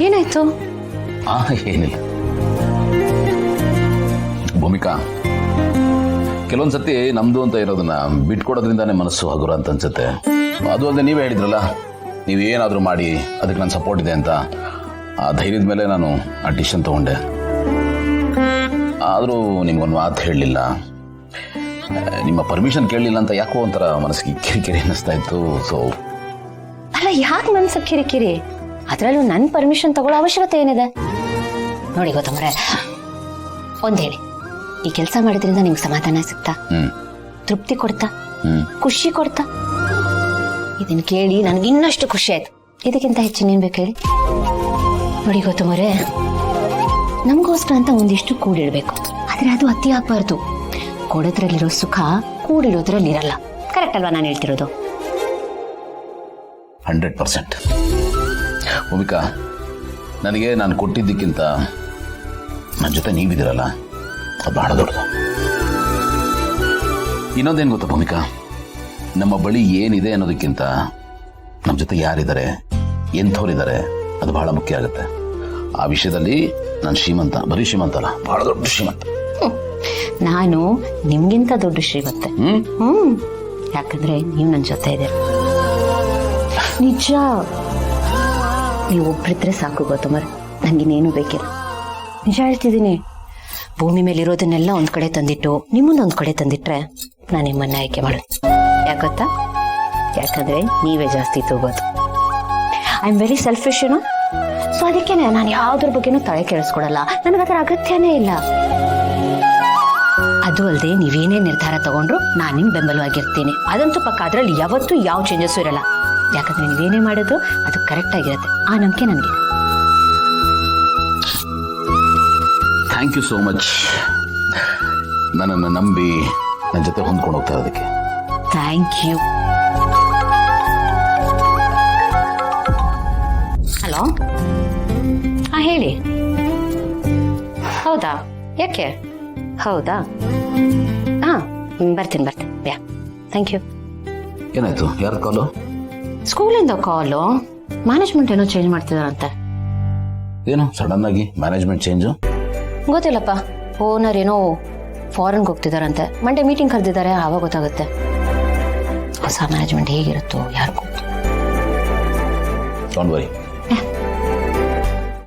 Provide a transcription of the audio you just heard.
ಏನಾಯ್ತು? ಏನಿಲ್ಲ ಭೂಮಿಕಾ, ಕೆಲವೊಂದ್ಸತಿ ನಮ್ದು ಅಂತ ಇರೋದನ್ನ ಬಿಟ್ಕೊಡೋದ್ರಿಂದಾನೇ ಮನಸ್ಸು ಹಗುರ ಅಂತ ಅನ್ಸುತ್ತೆ. ಅದು ಅಲ್ಲದೆ ನೀವೇ ಹೇಳಿದ್ರಲ್ಲ, ನೀವೇನಾದರೂ ಮಾಡಿ ಅದಕ್ಕೆ ನನ್ನ ಸಪೋರ್ಟ್ ಇದೆ ಅಂತ. ಆ ಧೈರ್ಯದ ಮೇಲೆ ನಾನು ಆ ಡಿಸಿಷನ್ ತಗೊಂಡೆ. ಆದರೂ ನಿಮ್ಗೊಂದು ಮಾತು ಹೇಳಲಿಲ್ಲ, ನಿಮ್ಮ ಪರ್ಮಿಷನ್ ಕೇಳಲಿಲ್ಲ ಅಂತ ಯಾಕೋ ಒಂಥರ ಮನಸ್ಸಿಗೆ ಕಿರಿಕಿರಿ ಅನ್ನಿಸ್ತಾ ಇತ್ತು. ಸೊ ಅಲ್ಲ, ಯಾಕೆ ಮನ್ಸಿಗೆ ಕಿರಿಕಿರಿ? ಅದರಲ್ಲೂ ನನ್ನ ಪರ್ಮಿಷನ್ ತಗೊಳ್ಳೋ ಅವಶ್ಯಕತೆ ಏನಿದೆ? ನೋಡಿ ಗೌತಮ್ರೆ, ಒಂದ್ ಹೇಳಿ, ಈ ಕೆಲಸ ಮಾಡಿದ್ರಿಂದ ನಿಮ್ಗೆ ಸಮಾಧಾನ ಸಿಗ್ತಾ? ತೃಪ್ತಿ ಕೊಡ್ತಾ? ಖುಷಿ ಕೊಡ್ತಾ? ಇದನ್ನ ಕೇಳಿ ನನ್ಗೆ ಇನ್ನಷ್ಟು ಖುಷಿ ಆಯ್ತು. ಇದಕ್ಕಿಂತ ಹೆಚ್ಚಿನೇನ್ ಬೇಕು ಹೇಳಿ? ನೋಡಿ ಗೌತಮ್ರೆ, ನಮಗೋಸ್ಕರ ಅಂತ ಒಂದಿಷ್ಟು ಕೂಡಿಡ್ಬೇಕು, ಆದ್ರೆ ಅದು ಅತಿ ಆಗ್ಬಾರ್ದು. ಕೊಡೋದ್ರಲ್ಲಿರೋ ಸುಖ ಕೂಡಿಡೋದ್ರಲ್ಲಿ ಇರಲ್ಲ. ಕರೆಕ್ಟ್ ಅಲ್ವಾ ನಾನು ಹೇಳ್ತಿರೋದು? 100%. ಭೂಮಿಕಾ, ನನಗೆ ನಾನು ಕೊಟ್ಟಿದ್ದಕ್ಕಿಂತ ನನ್ನ ಜೊತೆ ನೀವಿದ್ದೀರಲ್ಲ, ಅದು ಬಹಳ ದೊಡ್ಡದು. ಇನ್ನೊಂದೇನು ಗೊತ್ತಾ ಭೂಮಿಕಾ, ನಮ್ಮ ಬಳಿ ಏನಿದೆ ಅನ್ನೋದಕ್ಕಿಂತ ನಮ್ಮ ಜೊತೆ ಯಾರಿದ್ದಾರೆ, ಎಂಥವ್ರಿದ್ದಾರೆ, ಅದು ಬಹಳ ಮುಖ್ಯ ಆಗುತ್ತೆ. ಆ ವಿಷಯದಲ್ಲಿ ನಾನು ಶ್ರೀಮಂತ, ಬರೀ ಶ್ರೀಮಂತ ಅಲ್ಲ, ಬಹಳ ದೊಡ್ಡ ಶ್ರೀಮಂತ. ನಾನು ನಿಮ್ಗಿಂತ ದೊಡ್ಡ ಶ್ರೀಮಂತೆ. ಯಾಕಂದ್ರೆ ನೀವು ನನ್ನ ಜೊತೆ ಇದೆ. ನಿಜ, ನೀವು ಒಬ್ರಿದ್ರೆ ಸಾಕು ಗೌತಮರ್, ನಂಗಿನ್ನೇನು ಬೇಕಿಲ್ಲ. ನಿಜ ಹೇಳ್ತಿದ್ದೀನಿ. ಭೂಮಿ ಮೇಲೆ ಇರೋದನ್ನೆಲ್ಲ ಒಂದ್ ಕಡೆ ತಂದಿಟ್ಟು ನಿಮ್ಮನ್ನ ಒಂದ್ ಕಡೆ ತಂದಿಟ್ರೆ ನಾನು ನಿಮ್ಮನ್ನ ಆಯ್ಕೆ ಮಾಡೋದು. ಯಾಕತ್ತಾ? ಯಾಕಂದ್ರೆ ನೀವೇ ಜಾಸ್ತಿ ತಗೋದು. ಐ ಆಮ್ ವೆರಿ ಸೆಲ್ಫಿಶ್, ಏನೋ. ಸೊ ಅದಕ್ಕೇನೆ ನಾನು ಯಾವ್ದ್ರ ಬಗ್ಗೆನೂ ತಲೆ ಕೆಡಿಸ್ಕೊಡಲ್ಲ. ನನಗದರ ಅಗತ್ಯನೇ ಇಲ್ಲ. ಅದು ಅಲ್ಲದೆ ನೀವೇನೇ ನಿರ್ಧಾರ ತಗೊಂಡ್ರು ನಾನು ನಿಮ್ ಬೆಂಬಲವಾಗಿರ್ತೀನಿ. ಅದಂತೂ ಪಕ್ಕ. ಅದರಲ್ಲಿ ಯಾವತ್ತೂ ಯಾವ ಚೇಂಜಸ್ಸು ಇರಲ್ಲ. ಯಾಕಂದ್ರೆ ನೀವೇನೇ ಮಾಡೋದು ಅದು ಕರೆಕ್ಟ್ ಆಗಿರುತ್ತೆ. ಆ ನಂಬಿಕೆ ನನಗೆ. ಥ್ಯಾಂಕ್ ಯು ಸೋ ಮಚ್, ನನ್ನನ್ನು ನಂಬಿ ನನ್ನ ಜೊತೆ ಹೊಂದ್ಕೊಂಡು ಹೋಗ್ತಾ ಇರೋದಕ್ಕೆ. Thank you. ಹಲೋ, ಹಾ ಹೇಳಿ. ಹೌದಾ? ಯಾಕೆ? ಹೌದಾ? ಹಾ, ಬರ್ತೀನಿ. ಯಾ, ಥ್ಯಾಂಕ್ ಯು. ಏನಾಯ್ತು? ಯಾರ ಕಾಲು? ಸ್ಕೂಲಿಂದ ಕಾಲು. ಮ್ಯಾನೇಜ್ಮೆಂಟ್ ಏನೋ ಚೇಂಜ್ ಮಾಡ್ತಿದಾರಂತೆ. ಏನು ಸಡನ್ ಆಗಿ ಮ್ಯಾನೇಜ್ಮೆಂಟ್ ಚೇಂಜು? ಗೊತ್ತಿಲ್ಲಪ್ಪ. ಓನರ್ ಏನೋ ಫಾರಿನ್ಗೆ ಹೋಗ್ತಿದಾರಂತೆ. ಮಂಡೇ ಮೀಟಿಂಗ್ ಕರೆದಿದ್ದಾರೆ, ಆವಾಗ ಗೊತ್ತಾಗುತ್ತೆ. ಹೊಸ ಮ್ಯಾನೇಜ್ಮೆಂಟ್ ಹೇಗಿರುತ್ತೋ ಯಾರಿಗೂ. Don't worry,